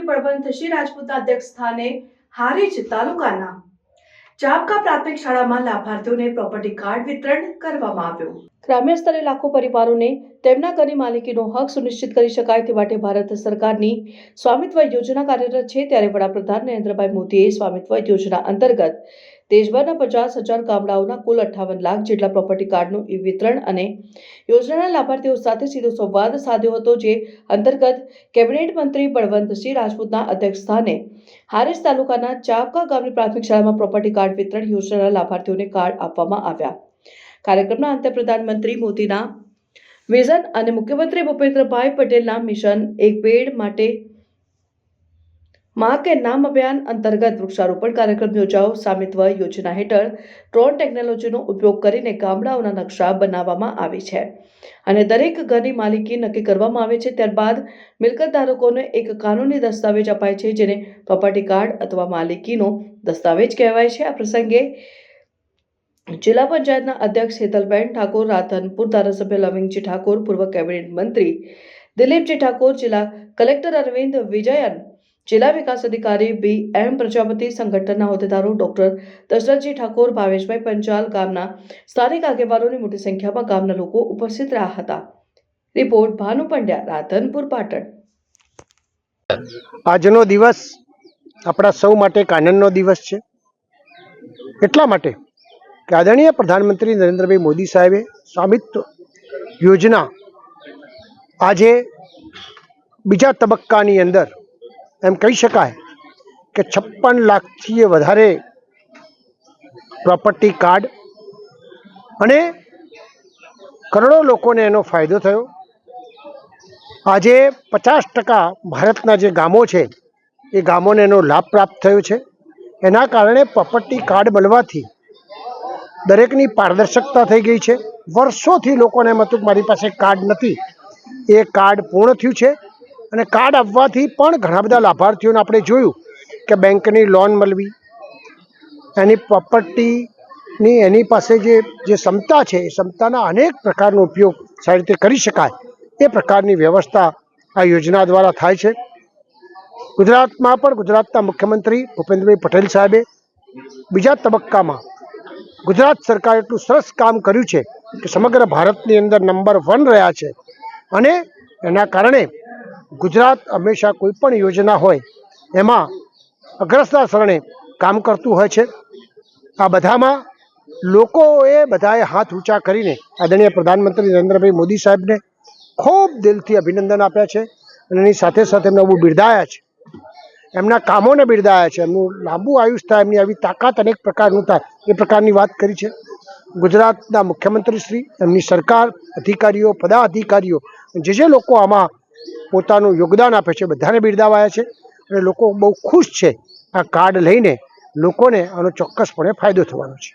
બળવંતસિંહ રાજપૂતના અધ્યક્ષસ્થાને હારીજ તાલુકાના ચાબકા પ્રાથમિક શાળામાં લાભાર્થીઓને પ્રોપર્ટી કાર્ડ વિતરણ કરવામાં આવ્યું। ગ્રામ્ય સ્તરે લાખો પરિવારોને તેમના ઘરની માલિકીનો હક સુનિશ્ચિત કરી શકાય તે માટે ભારત સરકારની સ્વામિત્વ યોજના કાર્યરત છે। ત્યારે વડાપ્રધાન નરેન્દ્રભાઈ મોદીએ સ્વામિત્વ યોજના અંતર્ગત દેશભરના 50,000 ગામડાઓના કુલ 58 લાખ જેટલા પ્રોપર્ટી કાર્ડનું વિતરણ અને યોજનાના લાભાર્થીઓ સાથે સીધો સંવાદ સાધ્યો હતો। જે અંતર્ગત કેબિનેટ મંત્રી બળવંતસિંહ રાજપૂતના અધ્યક્ષસ્થાને હારીજ તાલુકાના ચાબકા ગામની પ્રાથમિક શાળામાં પ્રોપર્ટી કાર્ડ વિતરણ યોજનાના લાભાર્થીઓને કાર્ડ આપવામાં આવ્યા। કાર્યક્રમના અંતે પ્રધાનમંત્રી મોદીના વિઝન અને મુખ્યમંત્રી ભૂપેન્દ્રભાઈ પટેલના મિશન એક પેડ માટે मां के नाम अभियान अंतर्गत वृक्षारोपण कार्यक्रम योजायो। स्वामित्व योजना हेठळ ड्रोन टेक्नोलॉजीનો ઉપયોગ કરીને ગામડાઓના નકશા બનાવવામાં આવે છે અને દરેક ઘરની માલિકી નક્કી કરવામાં આવે છે। ત્યારબાદ મિલકત ધારકોને એક કાનૂની દસ્તાવેજ અપાય છે જેને પ્રોપર્ટી કાર્ડ અથવા માલિકીનો દસ્તાવેજ કહેવાય છે। આ પ્રસંગે જિલ્લા પંચાયતના અધ્યક્ષ હેતલબેન ઠાકોર, રાધનપુર ધારાસભ્ય લવિંગજી ઠાકોર, પૂર્વ કેબિનેટ મંત્રી દિલીપજી ઠાકોર, જિલ્લા કલેક્ટર અરવિંદ વિજયન, जिला विकास अधिकारी BM प्रजापति, संगठनના હોદ્દેદારો ડોક્ટર દશરથજી ઠાકોર, ભાવેશભાઈ પંચાલ, ગામના સ્થાનિક આગેવાનોની મોટી સંખ્યામાં ગામના લોકો ઉપસ્થિત રહ્યા હતા। રિપોર્ટ ભાનુ પંડ્યા, રાધનપુર, પાટણ। આજનો દિવસ આપણા સૌ માટે એક આનંદનો દિવસ છે, એટલા માટે કે આદરણીય પ્રધાનમંત્રી નરેન્દ્રભાઈ મોદી સાહેબે સ્વામિત્વ યોજના આજે બીજા તબક્કાની અંદર એમ કહી શકાય કે 56 લાખથી વધારે પ્રોપર્ટી કાર્ડ અને કરોડો લોકોને એનો ફાયદો થયો। આજે 50% ભારતના જે ગામો છે એ ગામોને એનો લાભ પ્રાપ્ત થયો છે। એના કારણે પ્રોપર્ટી કાર્ડ મળવાથી દરેકની પારદર્શકતા થઈ ગઈ છે। વર્ષોથી લોકોને એમ હતું કે મારી પાસે કાર્ડ નથી, એ કાર્ડ પૂર્ણ થયું છે અને કાર્ડ આપવાથી પણ ઘણા બધા લાભાર્થીઓને આપણે જોયું કે બેંકની લોન મળવી, એની પ્રોપર્ટીની એની પાસે જે ક્ષમતા છે એ ક્ષમતાના અનેક પ્રકારનો ઉપયોગ સારી રીતે કરી શકાય એ પ્રકારની વ્યવસ્થા આ યોજના દ્વારા થાય છે। ગુજરાતમાં પણ ગુજરાતના મુખ્યમંત્રી ભૂપેન્દ્રભાઈ પટેલ સાહેબે બીજા તબક્કામાં ગુજરાત સરકારે એટલું સરસ કામ કર્યું છે કે સમગ્ર ભારતની અંદર નંબર 1 રહ્યા છે અને એના કારણે ગુજરાત હંમેશા કોઈ પણ યોજના હોય એમાં અગ્રતા શરણે કામ કરતું હોય છે। આ બધામાં લોકોએ બધાએ હાથ ઊંચા કરીને આદરણીય પ્રધાનમંત્રી નરેન્દ્રભાઈ મોદી સાહેબને ખૂબ દિલથી અભિનંદન આપ્યા છે અને એની સાથે સાથે એમને બહુ બિરદાયા છે, એમના કામોને બિરદાયા છે, એમનું લાંબુ આયુષ થાય, એમની આવી તાકાત અનેક પ્રકારનું થાય એ પ્રકારની વાત કરી છે। ગુજરાતના મુખ્યમંત્રી શ્રી, એમની સરકાર, અધિકારીઓ, પદાધિકારીઓ જે લોકો આમાં પોતાનું યોગદાન આપે છે બધાને બિરદાવાયા છે અને લોકો બહુ ખુશ છે। આ કાર્ડ લઈને લોકોને આનો ચોક્કસપણે ફાયદો થવાનો છે।